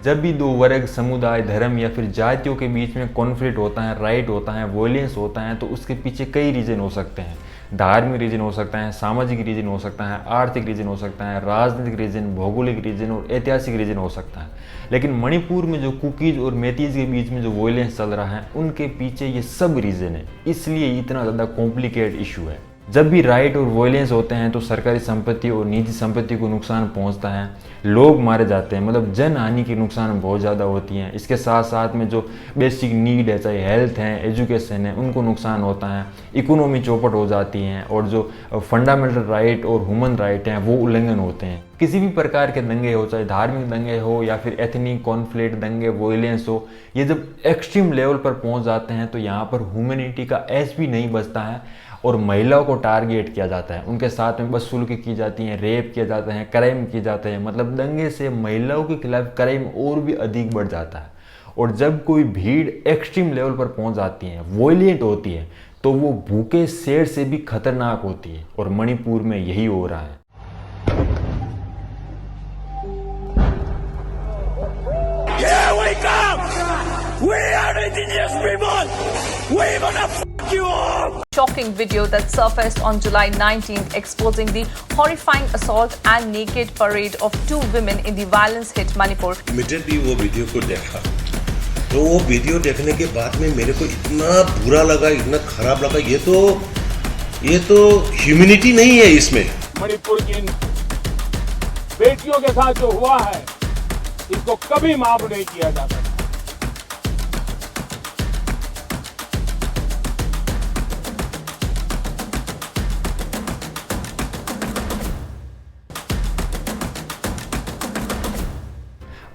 जब भी दो वर्ग, समुदाय, धर्म या फिर जातियों के बीच में कॉन्फ्लिक्ट होता है, राइट होता है, वॉयलेंस होता है, तो उसके पीछे कई रीज़न हो सकते हैं। धार्मिक रीजन हो सकता है, सामाजिक रीजन हो सकता है, आर्थिक रीजन हो सकता है, राजनीतिक रीजन, भौगोलिक रीजन और ऐतिहासिक रीजन हो सकता है। लेकिन मणिपुर में जो कुकीज़ और मेतीज़ के बीच में जो वॉयलेंस चल रहा है, उनके पीछे ये सब रीजन है, इसलिए इतना ज़्यादा कॉम्प्लिकेटेड इशू है। जब भी राइट और वॉयलेंस होते हैं तो सरकारी संपत्ति और निजी संपत्ति को नुकसान पहुंचता है, लोग मारे जाते हैं, मतलब जन हानि की नुकसान बहुत ज़्यादा होती है। इसके साथ साथ में जो बेसिक नीड है, चाहे हेल्थ है, एजुकेशन है, उनको नुकसान होता है, इकोनॉमी चौपट हो जाती है और जो फंडामेंटल राइट और ह्यूमन राइट हैं वो उल्लंघन होते हैं। किसी भी प्रकार के दंगे हो, चाहे धार्मिक दंगे हो या फिर एथनिक कॉन्फ्लिक्ट दंगे, वॉयलेंस हो, ये जब एक्सट्रीम लेवल पर पहुंच जाते हैं तो यहाँ पर ह्यूमैनिटी का एस भी नहीं बचता है और महिलाओं को टारगेट किया जाता है, उनके साथ में बदसलूकी की जाती है, रेप किया जाता है, क्राइम किए जाते हैं। मतलब दंगे से महिलाओं के खिलाफ क्राइम और भी अधिक बढ़ जाता है। और जब कोई भीड़ एक्सट्रीम लेवल पर पहुंच जाती है, वॉयलेंट होती है, तो वो भूखे शेर से भी खतरनाक होती है और मणिपुर में यही हो रहा है। We are indigenous people. We gonna fuck you up. Shocking video that surfaced on July 19th exposing the horrifying assault and naked parade of two women in the violence-hit Manipur. Immediately वो video को देखा, तो वो video देखने के बाद में मेरे को इतना बुरा लगा, इतना खराब लगा। ये तो ह्यूमैनिटी नहीं है इसमें। मणिपुर की इन बेटियों के साथ जो हुआ है, इसको कभी माफ नहीं किया जा सकता।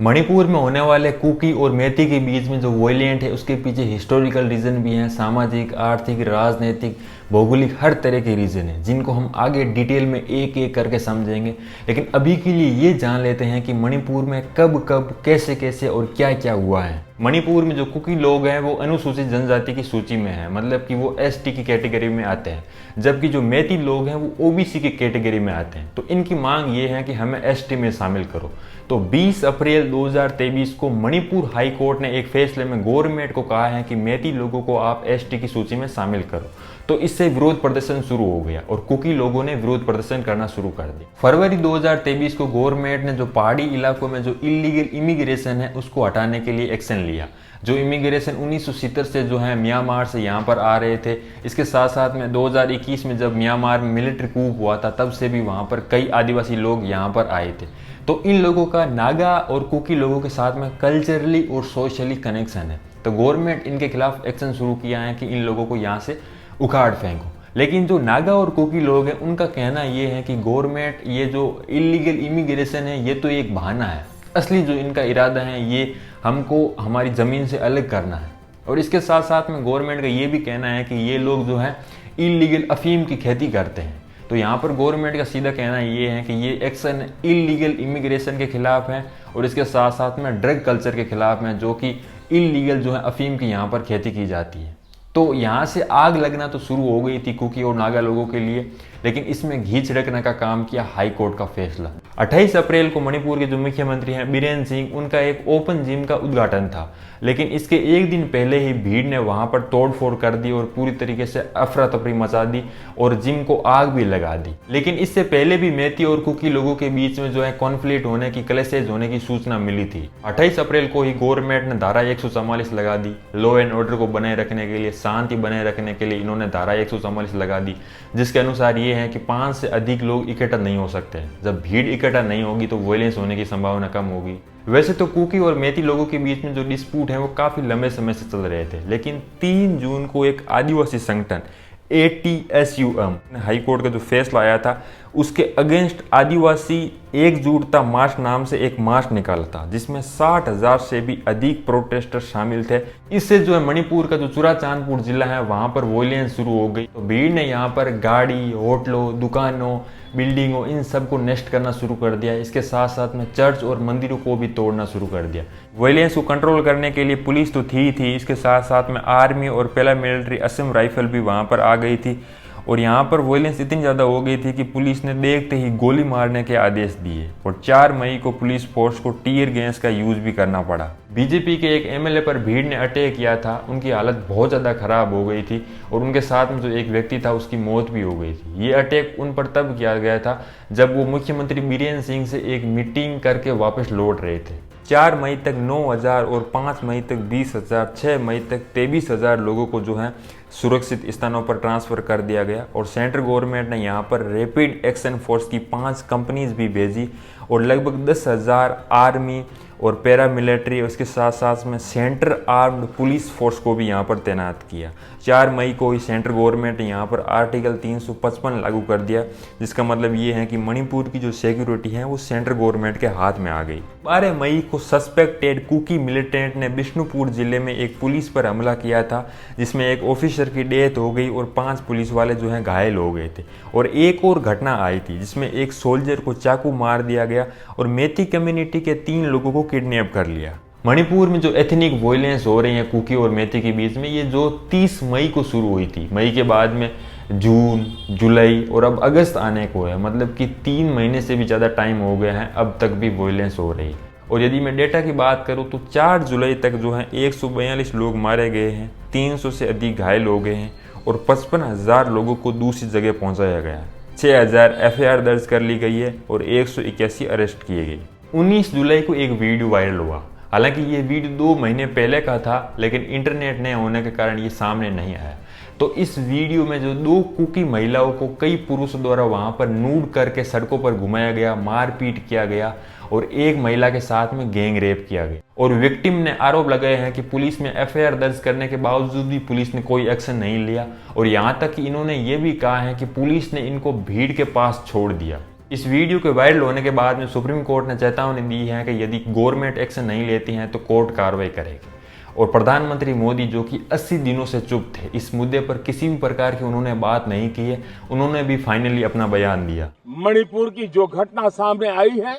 मणिपुर में होने वाले कुकी और मेती के बीच में जो वॉयलेंट है, उसके पीछे हिस्टोरिकल रीज़न भी हैं, सामाजिक, आर्थिक, राजनीतिक, भौगोलिक, हर तरह के रीज़न हैं, जिनको हम आगे डिटेल में एक एक करके समझेंगे। लेकिन अभी के लिए ये जान लेते हैं कि मणिपुर में कब कब, कैसे कैसे और क्या क्या हुआ है। मणिपुर में जो कुकी लोग हैं वो अनुसूचित जनजाति की सूची में है, मतलब कि वो एसटी की कैटेगरी में आते हैं, जबकि जो मेती लोग हैं वो ओबीसी की कैटेगरी में आते हैं। तो इनकी मांग ये है कि हमें एसटी में शामिल करो। तो 20 अप्रैल 2023 को मणिपुर हाई कोर्ट ने एक फैसले में गवर्नमेंट को कहा है कि मेती लोगों को आप एसटी की सूची में शामिल करो। तो इससे विरोध प्रदर्शन शुरू हो गया और कुकी लोगों ने विरोध प्रदर्शन करना शुरू कर दिया। फरवरी 2023 को गवर्नमेंट ने जो पहाड़ी इलाकों में जो इलीगल इमिग्रेशन है उसको हटाने के लिए एक्शन लिया। जो इमिग्रेशन 1970 से जो है म्यांमार से यहाँ पर आ रहे थे, इसके साथ साथ में 2021 में जब म्यांमार में मिलिट्री कूप हुआ था, तब से भी वहाँ पर कई आदिवासी लोग यहाँ पर आए थे। तो इन लोगों का नागा और कुकी लोगों के साथ में कल्चरली और सोशली कनेक्शन है। तो गवर्नमेंट इनके खिलाफ एक्शन शुरू किया है कि इन लोगों को यहाँ से उखाड़ फेंको। लेकिन जो नागा और कुकी लोग हैं उनका कहना ये है कि गवर्नमेंट ये जो इलीगल इमिग्रेशन है ये तो एक बहाना है, असली जो इनका इरादा है ये हमको हमारी ज़मीन से अलग करना है। और इसके साथ साथ में गवर्नमेंट का ये भी कहना है कि ये लोग जो है इलीगल अफीम की खेती करते हैं। तो यहाँ पर गवर्नमेंट का सीधा कहना ये है कि ये एक्शन इलीगल इमिग्रेशन के खिलाफ है और इसके साथ साथ में ड्रग कल्चर के खिलाफ है, जो कि इलीगल जो है अफीम की यहाँ पर खेती की जाती है। तो यहाँ से आग लगना तो शुरू हो गई थी कुकी और नागा लोगों के लिए, लेकिन इसमें घी छिड़कने का काम किया हाई कोर्ट का फैसला। 28 अप्रैल को मणिपुर के जो मुख्यमंत्री हैं बीरेन सिंह, उनका एक ओपन जिम का उद्घाटन था, लेकिन इसके एक दिन पहले ही भीड़ ने वहां पर तोड़फोड़ कर दी और पूरी तरीके से अफरा तफरी मचा दी और जिम को आग भी लगा दी। लेकिन इससे पहले भी मेती और कुकी लोगों के बीच में जो है कॉन्फ्लिक्ट होने की, क्लैशेज होने की सूचना मिली थी। 28 अप्रैल को ही गवर्नमेंट ने धारा 144 लगा दी। लॉ एंड ऑर्डर को बनाए रखने के लिए, शांति बनाए रखने के लिए इन्होंने धारा 144 लगा दी, जिसके अनुसार ये है कि 5 से अधिक लोग इकट्ठा नहीं हो सकते। जब भीड़ इकट्ठा नहीं होगी तो वायलेंस होने की संभावना कम होगी। वैसे तो कुकी और मेती लोगों के बीच में जो डिस्प्यूट है वो काफी लंबे समय से चल रहे थे, लेकिन 3 जून को एक आदिवासी संगठन ATSUM हाई कोर्ट का जो फैसला आया था उसके अगेंस्ट आदिवासी एकजुटता मार्च नाम से एक मार्च निकाला था, जिसमें 60,000 से भी अधिक प्रोटेस्टर शामिल थे। इससे जो है मणिपुर का जो चुराचांदपुर जिला है वहां पर वॉयलेंस शुरू हो गई। तो भीड़ ने यहाँ पर गाड़ी, होटलों, दुकानों, बिल्डिंगों, इन सब को नष्ट करना शुरू कर दिया। इसके साथ साथ में चर्च और मंदिरों को भी तोड़ना शुरू कर दिया। वॉयलेंस को कंट्रोल करने के लिए पुलिस तो थी, इसके साथ साथ में आर्मी और पैरामिलिट्री असम राइफल भी वहां पर आ गई थी और यहाँ पर वॉयलेंस इतनी ज़्यादा हो गई थी कि पुलिस ने देखते ही गोली मारने के आदेश दिए और 4 मई को पुलिस फोर्स को टीयर गैस का यूज़ भी करना पड़ा। बीजेपी के एक एमएलए पर भीड़ ने अटैक किया था, उनकी हालत बहुत ज़्यादा ख़राब हो गई थी और उनके साथ में जो एक व्यक्ति था उसकी मौत भी हो गई थी। ये अटैक उन पर तब किया गया था जब वो मुख्यमंत्री बीरेन सिंह से एक मीटिंग करके वापस लौट रहे थे। 4 मई तक 9,000 और 5 मई तक 20,000, 6 मई तक 23,000 लोगों को जो है सुरक्षित स्थानों पर ट्रांसफ़र कर दिया गया और सेंट्रल गवर्नमेंट ने यहाँ पर रैपिड एक्शन फोर्स की 5 कंपनीज भी भेजी और लगभग 10,000 आर्मी और पैरामिलिट्री, उसके साथ साथ में सेंट्रल आर्म्ड पुलिस फोर्स को भी यहाँ पर तैनात किया। 4 मई को ही सेंट्रल गवर्नमेंट ने यहाँ पर आर्टिकल 355 लागू कर दिया, जिसका मतलब ये है कि मणिपुर की जो सिक्योरिटी है वो सेंट्रल गवर्नमेंट के हाथ में आ गई। 12 मई को सस्पेक्टेड कुकी मिलिटेंट ने बिष्णुपुर जिले में एक पुलिस पर हमला किया था, जिसमें एक ऑफिसर की डेथ हो गई और 5 पुलिस वाले जो हैं घायल हो गए थे। और एक और घटना आई थी जिसमें एक सोल्जर को चाकू मार दिया गया और मेती कम्युनिटी के 3 लोगों को किडनैप कर लिया। मणिपुर में जो एथनिक वॉयलेंस हो रही है कुकी और मेती के बीच में, ये जो 30 मई को शुरू हुई थी, मई के बाद में जून, जुलाई और अब अगस्त आने को है, मतलब कि 3 महीने से भी ज़्यादा टाइम हो गया है, अब तक भी वॉयलेंस हो रही है। और यदि मैं डेटा की बात करूं तो 4 जुलाई तक जो है 142 लोग मारे गए हैं, 300 से अधिक घायल हो गए हैं और 55,000 लोगों को दूसरी जगह पहुंचाया गया है। 6,000 एफआईआर दर्ज कर ली गई है और 181 अरेस्ट किए गए। 19 जुलाई को एक वीडियो वायरल हुआ। हालांकि ये वीडियो 2 महीने पहले का था, लेकिन इंटरनेट न होने के कारण ये सामने नहीं आया। तो इस वीडियो में जो 2 कुकी महिलाओं को कई पुरुषों द्वारा वहां पर नूड करके सड़कों पर घुमाया गया, मारपीट किया गया और एक महिला के साथ में गैंग रेप किया गया। और विक्टिम ने आरोप लगाए हैं कि पुलिस में एफआईआर दर्ज करने के बावजूद भी पुलिस ने कोई एक्शन नहीं लिया और यहाँ तक कि इन्होंने ये भी कहा है कि पुलिस ने इनको भीड़ के पास छोड़ दिया। इस वीडियो के वायरल होने के बाद में सुप्रीम कोर्ट ने चेतावनी दी है कि यदि गवर्नमेंट एक्शन नहीं लेती है तो कोर्ट कार्रवाई करेगी। और प्रधानमंत्री मोदी, जो कि 80 दिनों से चुप थे, इस मुद्दे पर किसी भी प्रकार की उन्होंने बात नहीं की है, उन्होंने भी फाइनली अपना बयान दिया। मणिपुर की जो घटना सामने आई है,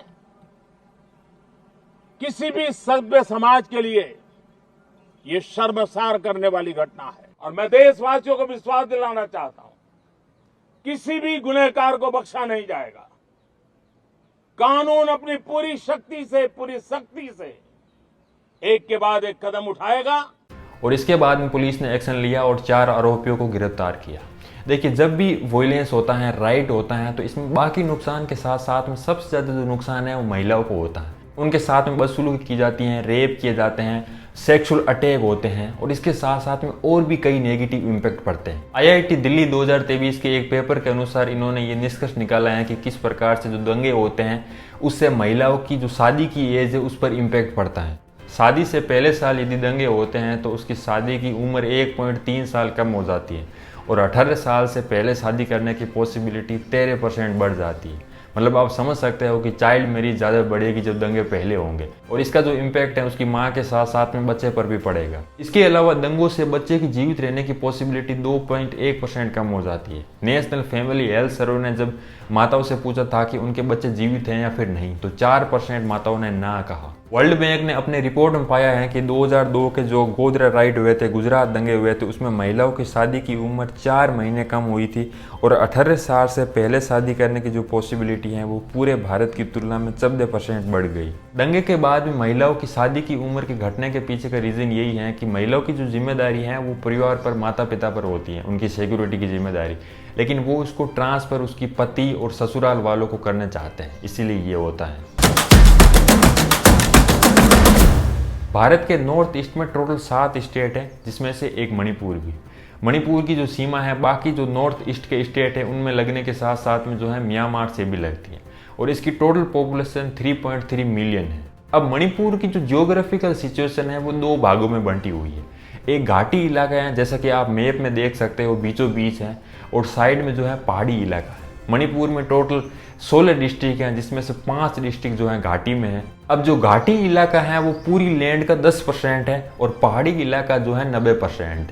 किसी भी सभ्य समाज के लिए ये शर्मसार करने वाली घटना है। और मैं देशवासियों को विश्वास दिलाना चाहता हूं, किसी भी गुनहगार को बख्शा नहीं जाएगा। कानून अपनी पूरी शक्ति से, पूरी सख्ती से एक के बाद एक कदम उठाएगा। और इसके बाद में पुलिस ने एक्शन लिया और 4 आरोपियों को गिरफ्तार किया। देखिए, जब भी वॉयलेंस होता है, राइट होता है, तो इसमें बाकी नुकसान के साथ साथ में सबसे ज़्यादा जो नुकसान है वो महिलाओं को होता है। उनके साथ में बदसलूकी की जाती है, रेप किए जाते हैं, सेक्सुअल अटैक होते हैं और इसके साथ साथ में और भी कई नेगेटिव इम्पैक्ट पड़ते हैं। आईआईटी दिल्ली 2023 के एक पेपर के अनुसार इन्होंने ये निष्कर्ष निकाला है कि किस प्रकार से जो दंगे होते हैं उससे महिलाओं की जो शादी की एज है उस पर इम्पैक्ट पड़ता है। शादी से पहले साल यदि दंगे होते हैं तो उसकी शादी की उम्र 1.3 साल कम हो जाती है और 18 साल से पहले शादी करने की पॉसिबिलिटी 13% बढ़ जाती है। मतलब आप समझ सकते हो कि चाइल्ड मैरिज ज़्यादा बढ़ेगी जब दंगे पहले होंगे और इसका जो इम्पैक्ट है उसकी माँ के साथ साथ में बच्चे पर भी पड़ेगा। इसके अलावा दंगों से बच्चे की जीवित रहने की पॉसिबिलिटी 2.1% कम हो जाती है। नेशनल फैमिली हेल्थ सर्वे ने जब माताओं से पूछा था कि उनके बच्चे जीवित हैं या फिर नहीं, तो 4% माताओं ने ना कहा। वर्ल्ड बैंक ने अपने रिपोर्ट में पाया है कि 2002 के जो गोधरा राइट हुए थे, गुजरात दंगे हुए थे, उसमें महिलाओं की शादी की उम्र 4 महीने कम हुई थी और 18 साल से पहले शादी करने की जो पॉसिबिलिटी है वो पूरे भारत की तुलना में 14% बढ़ गई। दंगे के बाद भी महिलाओं की शादी की उम्र के घटने के पीछे का रीज़न यही है कि महिलाओं की जो जिम्मेदारी है वो परिवार पर, माता पिता पर होती है, उनकी सिक्योरिटी की जिम्मेदारी, लेकिन वो उसको ट्रांसफ़र उसकी पति और ससुराल वालों को करना चाहते हैं, इसीलिए ये होता है। भारत के नॉर्थ ईस्ट में टोटल 7 स्टेट हैं, जिसमें से एक मणिपुर भी। मणिपुर की जो सीमा है बाकी जो नॉर्थ ईस्ट के स्टेट है उनमें लगने के साथ साथ में जो है म्यांमार से भी लगती है और इसकी टोटल पॉपुलेशन 3.3 मिलियन है। अब मणिपुर की जो जियोग्राफिकल सिचुएशन है वो 2 भागों में बंटी हुई है। एक घाटी इलाका है, जैसा कि आप मैप में देख सकते हो, बीचों बीच है, और साइड में जो है पहाड़ी इलाका है। मणिपुर में टोटल 16 डिस्ट्रिक्ट हैं, जिसमें से 5 डिस्ट्रिक्ट जो है घाटी में है। अब जो घाटी इलाका है वो पूरी लैंड का 10% है और पहाड़ी इलाका जो है 90%।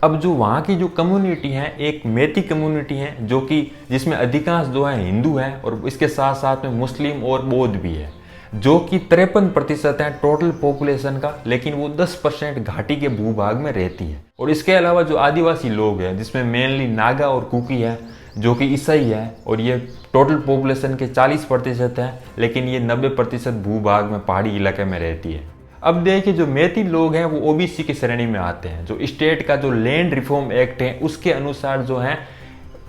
अब जो वहाँ की जो कम्युनिटी है, एक मेती कम्युनिटी है जो कि जिसमें अधिकांश जो है हिंदू है और इसके साथ साथ में मुस्लिम और बौद्ध भी है। जो कि 53% है टोटल पॉपुलेशन का, लेकिन वो 10% घाटी के भूभाग में रहती है। और इसके अलावा जो आदिवासी लोग हैं, जिसमें मेनली नागा और कुकी है, जो कि ईसाई है, और ये टोटल पॉपुलेशन के 40% है, लेकिन ये 90% भूभाग में पहाड़ी इलाके में रहती है। अब देखिए, जो मेती लोग हैं वो ओबीसी की श्रेणी में आते हैं। जो स्टेट का जो लैंड रिफॉर्म एक्ट है उसके अनुसार जो है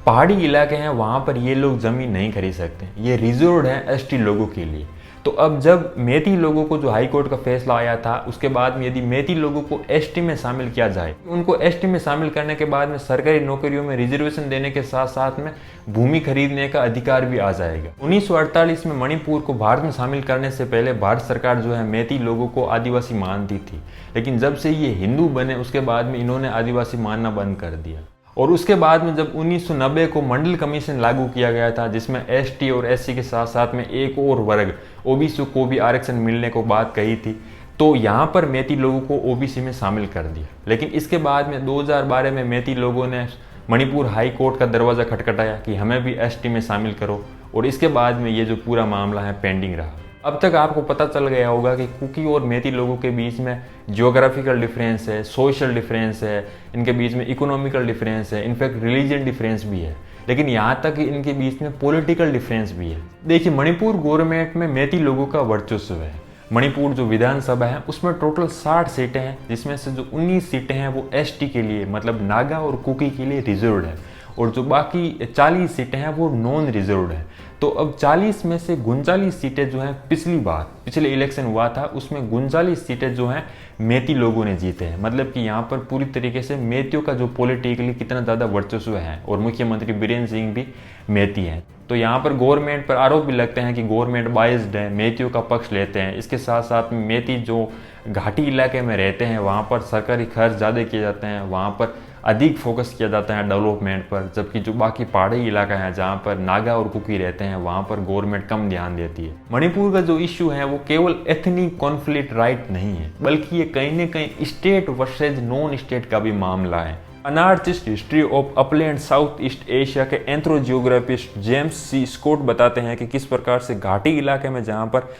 पहाड़ी इलाके हैं वहाँ पर ये लोग ज़मीन नहीं खरीद सकते, ये रिजर्व्ड है एसटी लोगों के लिए। तो अब जब मेती लोगों को जो हाई कोर्ट का फैसला आया था, उसके बाद में यदि मेती लोगों को एसटी में शामिल किया जाए, उनको एसटी में शामिल करने के बाद में सरकारी नौकरियों में रिजर्वेशन देने के साथ साथ में भूमि खरीदने का अधिकार भी आ जाएगा। 1948 में मणिपुर को भारत में शामिल करने से पहले भारत सरकार जो है मेती लोगों को आदिवासी मानती थी, लेकिन जब से ये हिंदू बने उसके बाद में इन्होंने आदिवासी मानना बंद कर दिया। और उसके बाद में जब 1990 को मंडल कमीशन लागू किया गया था, जिसमें एसटी और एससी के साथ साथ में एक और वर्ग ओबीसी को भी आरक्षण मिलने को बात कही थी, तो यहाँ पर मेती लोगों को ओबीसी में शामिल कर दिया। लेकिन इसके बाद में 2012 में मेती लोगों ने मणिपुर हाई कोर्ट का दरवाज़ा खटखटाया कि हमें भी एसटी में शामिल करो, और इसके बाद में ये जो पूरा मामला है पेंडिंग रहा। अब तक आपको पता चल गया होगा कि कुकी और मेती लोगों के बीच में जियोग्राफिकल डिफरेंस है, सोशल डिफरेंस है, इनके बीच में इकोनॉमिकल डिफरेंस है, इनफैक्ट रिलीजन डिफरेंस भी है, लेकिन यहाँ तक कि इनके बीच में पॉलिटिकल डिफरेंस भी है। देखिए, मणिपुर गवर्नमेंट में मेती लोगों का वर्चस्व है। मणिपुर जो विधानसभा है उसमें टोटल 60 सीटें हैं, जिसमें से जो 19 सीटें हैं वो एसटी के लिए, मतलब नागा और कुकी के लिए रिजर्व्ड है, और जो बाकी 40 सीटें हैं वो नॉन रिजर्व्ड है। तो अब 40 में से 39 सीटें जो हैं पिछले इलेक्शन हुआ था उसमें 39 सीटें जो हैं मेती लोगों ने जीते हैं। मतलब कि यहाँ पर पूरी तरीके से मेतियों का जो पॉलिटिकली कितना ज़्यादा वर्चस्व है, और मुख्यमंत्री बीरेन्द्र सिंह भी मेती हैं। तो यहाँ पर गवर्नमेंट पर आरोप भी लगते हैं कि गवर्नमेंट बाइस्ड है, मेतियों का पक्ष लेते हैं। इसके साथ साथ में मेती जो घाटी इलाके में रहते हैं वहाँ पर सरकारी खर्च ज़्यादा किए जाते हैं, वहाँ पर अधिक फोकस किया जाता है डेवलपमेंट पर, जबकि जो बाकी पहाड़ी इलाका है जहाँ पर नागा और कुकी रहते हैं वहाँ पर गवर्नमेंट कम ध्यान देती है। मणिपुर का जो इश्यू है वो केवल एथनिक कॉन्फ्लिक्ट राइट नहीं है, बल्कि ये कहीं न कहीं स्टेट वर्सेज नॉन स्टेट का भी मामला है। Anarchist history of upland south east Asia के एंथ्रोजियोग्राफिस्ट जेम्स सी स्कॉट बताते हैं कि किस प्रकार से घाटी इलाके में जहाँ पर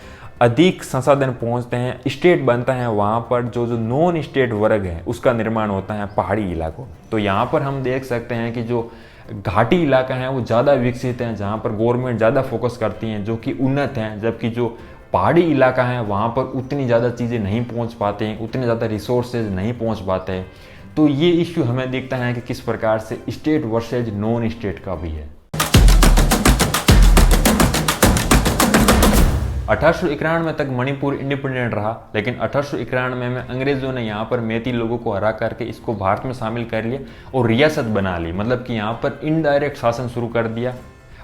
अधिक संसाधन पहुंचते हैं, स्टेट बनता है, वहाँ पर जो नॉन स्टेट वर्ग है उसका निर्माण होता है पहाड़ी इलाकों। तो यहाँ पर हम देख सकते हैं कि जो घाटी इलाका है वो ज़्यादा विकसित हैं, जहाँ पर गवर्नमेंट ज़्यादा फोकस करती हैं, जो कि उन्नत हैं, जबकि जो पहाड़ी इलाका है वहाँ पर उतनी ज़्यादा चीज़ें नहीं पहुँच पाते हैं, उतने ज़्यादा रिसोर्सेज नहीं पहुँच पाते हैं। तो ये इश्यू हमें दिखता है कि किस प्रकार से स्टेट वर्सेज नॉन स्टेट का भी है। 1891 तक मणिपुर इंडिपेंडेंट रहा, लेकिन 1891 में अंग्रेजों ने यहाँ पर मेती लोगों को हरा करके इसको भारत में शामिल कर लिया और रियासत बना ली, मतलब कि यहाँ पर इनडायरेक्ट शासन शुरू कर दिया।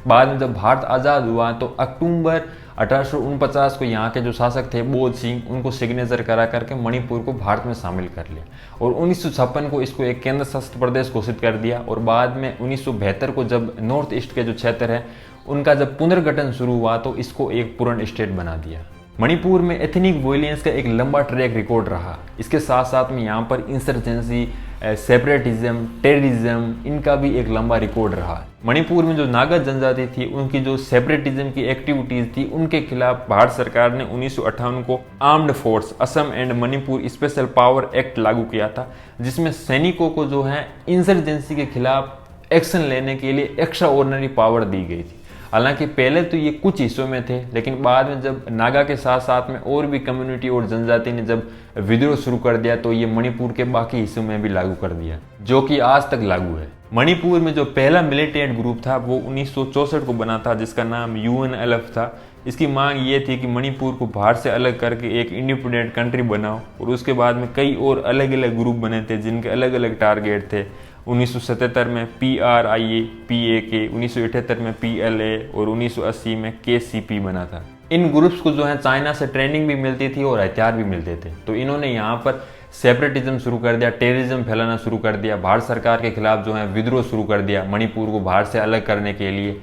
बाद में जब भारत आज़ाद हुआ तो अक्टूबर 1849 को यहाँ के जो शासक थे बोध सिंह, उनको सिग्नेचर करा करके मणिपुर को भारत में शामिल कर लिया, और 1956 को इसको एक केंद्र शासित प्रदेश घोषित कर दिया। और बाद में 1972 को जब नॉर्थ ईस्ट के जो क्षेत्र है उनका जब पुनर्गठन शुरू हुआ तो इसको एक पूर्ण स्टेट बना दिया। मणिपुर में एथनिक वॉयलेंस का एक लंबा ट्रैक रिकॉर्ड रहा। इसके साथ साथ में यहाँ पर इंसर्जेंसी, सेपरेटिज्म, टेररिज्म, इनका भी एक लंबा रिकॉर्ड रहा। मणिपुर में जो नागा जनजाति थी उनकी जो सेपरेटिज्म की एक्टिविटीज थी उनके खिलाफ भारत सरकार ने 1958 को armed force Assam and Manipur special power act लागू किया था, जिसमें सैनिकों को जो है इंसर्जेंसी के खिलाफ एक्शन लेने के लिए एक्स्ट्रा ऑर्डिनरी पावर दी गई थी। हालांकि पहले तो ये कुछ हिस्सों में थे, लेकिन बाद में जब नागा के साथ साथ में और भी कम्युनिटी और जनजाति ने जब विद्रोह शुरू कर दिया तो ये मणिपुर के बाकी हिस्सों में भी लागू कर दिया, जो कि आज तक लागू है। मणिपुर में जो पहला मिलिटेंट ग्रुप था वो 1964 को बना था, जिसका नाम UNLF था। इसकी मांग ये थी कि मणिपुर को भारत से अलग करके एक इंडिपेंडेंट कंट्री बनाओ, और उसके बाद में कई और अलग अलग ग्रुप बने थे जिनके अलग अलग टारगेट थे। 1977 में PRIA, PAK, 1978 में PLA और 1980 में KCP बना था। इन ग्रुप्स को जो है चाइना से ट्रेनिंग भी मिलती थी और हथियार भी मिलते थे। तो इन्होंने यहाँ पर सेपरेटिज्म शुरू कर दिया, टेररिज्म फैलाना शुरू कर दिया, भारत सरकार के खिलाफ जो है विद्रोह शुरू कर दिया मणिपुर को भारत से अलग करने के लिए।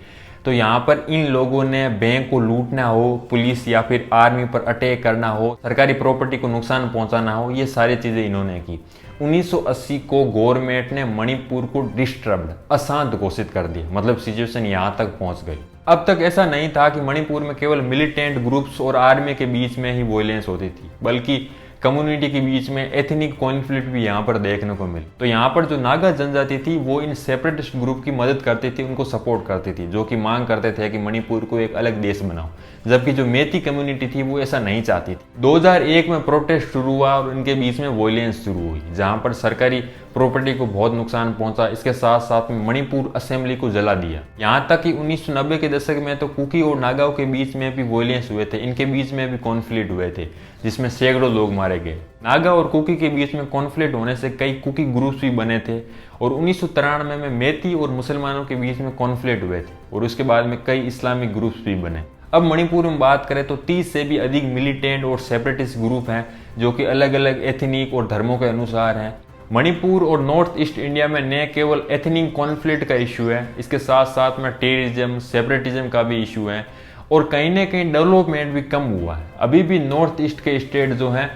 तो यहाँ पर इन लोगों ने बैंक को लूटना हो, पुलिस या फिर आर्मी पर अटैक करना हो, सरकारी प्रॉपर्टी को नुकसान पहुंचाना हो, ये सारी चीज़ें इन्होंने की। 1980 को गवर्नमेंट ने मणिपुर को डिस्टर्ब्ड, अशांत घोषित कर दिया, मतलब सिचुएशन यहाँ तक पहुंच गई। अब तक ऐसा नहीं था कि मणिपुर में केवल मिलिटेंट ग्रुप्स और आर्मी के बीच में ही वॉयलेंस होती थी, बल्कि कम्युनिटी के बीच में एथनिक कॉन्फ्लिक्ट भी यहाँ पर देखने को मिले। तो यहाँ पर जो नागा जनजाति थी वो इन सेपरेटिस्ट ग्रुप की मदद करती थी, उनको सपोर्ट करती थी, जो कि मांग करते थे कि मणिपुर को एक अलग देश बनाओ, जबकि जो मेती कम्युनिटी थी वो ऐसा नहीं चाहती थी। 2001 में प्रोटेस्ट शुरू हुआ और इनके बीच में वॉयलेंस शुरू हुई, जहाँ पर सरकारी प्रॉपर्टी को बहुत नुकसान पहुंचा। इसके साथ साथ में मणिपुर असेंबली को जला दिया। यहाँ तक कि 1990 के दशक में तो कुकी और नागाओं के बीच में भी वॉयलेंस हुए थे, इनके बीच में भी कॉन्फ्लिक्ट हुए थे, जिसमें सैकड़ों लोग मारे गए। नागा और कुकी के बीच में कॉन्फ्लिक्ट होने से कई कुकी ग्रुप्स भी बने थे और 1993 में मेती और मुसलमानों के बीच में कॉन्फ्लिक्ट हुए थे और उसके बाद में कई इस्लामिक ग्रुप्स भी बने। अब मणिपुर में बात करें तो 30 से भी अधिक मिलिटेंट और सेपरेटिस्ट ग्रुप हैं, जो कि अलग अलग एथनिक और धर्मों के अनुसार हैं। मणिपुर और नॉर्थ ईस्ट इंडिया में न केवल एथनिक कॉन्फ्लिक्ट का इशू है, इसके साथ साथ में टेररिज्म, सेपरेटिज्म का भी इशू है और कहीं ना कहीं डेवलपमेंट भी कम हुआ है। अभी भी नॉर्थ ईस्ट के स्टेट जो हैं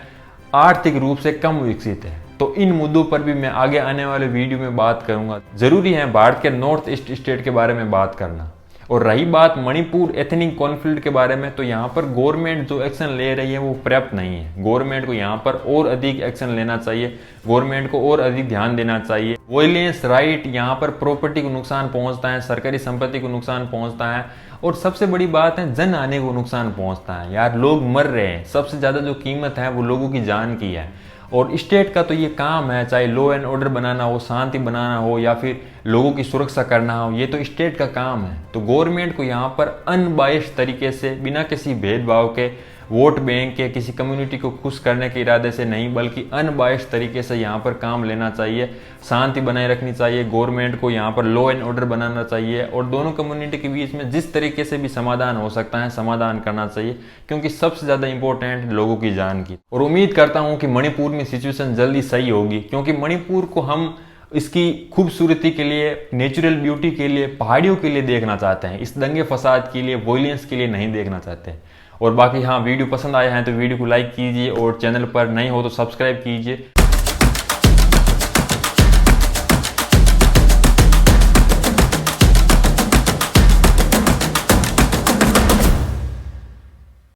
आर्थिक रूप से कम विकसित है। तो इन मुद्दों पर भी मैं आगे आने वाले वीडियो में बात करूंगा। जरूरी है भारत के नॉर्थ ईस्ट स्टेट के बारे में बात करना। और रही बात मणिपुर एथनिक कॉन्फ्लिक्ट के बारे में, तो यहाँ पर गवर्नमेंट जो एक्शन ले रही है वो पर्याप्त नहीं है। गवर्नमेंट को यहाँ पर और अधिक एक्शन लेना चाहिए, गवर्नमेंट को और अधिक ध्यान देना चाहिए। वॉयलेंस, राइट, यहाँ पर प्रॉपर्टी को नुकसान पहुंचता है, सरकारी संपत्ति को नुकसान पहुंचता है और सबसे बड़ी बात है जन आने को नुकसान पहुंचता है। यार लोग मर रहे हैं, सबसे ज्यादा जो कीमत है वो लोगों की जान की है। और स्टेट का तो ये काम है, चाहे लॉ एंड ऑर्डर बनाना हो, शांति बनाना हो या फिर लोगों की सुरक्षा करना हो, ये तो स्टेट का काम है। तो गवर्नमेंट को यहाँ पर अनबायस्ड तरीके से, बिना किसी भेदभाव के, वोट बैंक के, किसी कम्युनिटी को खुश करने के इरादे से नहीं, बल्कि अनबायस्ड तरीके से यहाँ पर काम लेना चाहिए, शांति बनाए रखनी चाहिए। गवर्नमेंट को यहाँ पर लॉ एंड ऑर्डर बनाना चाहिए और दोनों कम्युनिटी के बीच में जिस तरीके से भी समाधान हो सकता है समाधान करना चाहिए, क्योंकि सबसे ज्यादा इंपॉर्टेंट लोगों की जान की। और उम्मीद करता हूँ कि मणिपुर में सिचुएशन जल्दी सही होगी, क्योंकि मणिपुर को हम इसकी खूबसूरती के लिए, नेचुरल ब्यूटी के लिए, पहाड़ियों के लिए देखना चाहते हैं, इस दंगे फसाद के लिए, वॉयलेंस के लिए नहीं देखना चाहते। और बाकी हाँ, वीडियो पसंद आया है तो वीडियो को लाइक कीजिए और चैनल पर नए हो तो सब्सक्राइब कीजिए।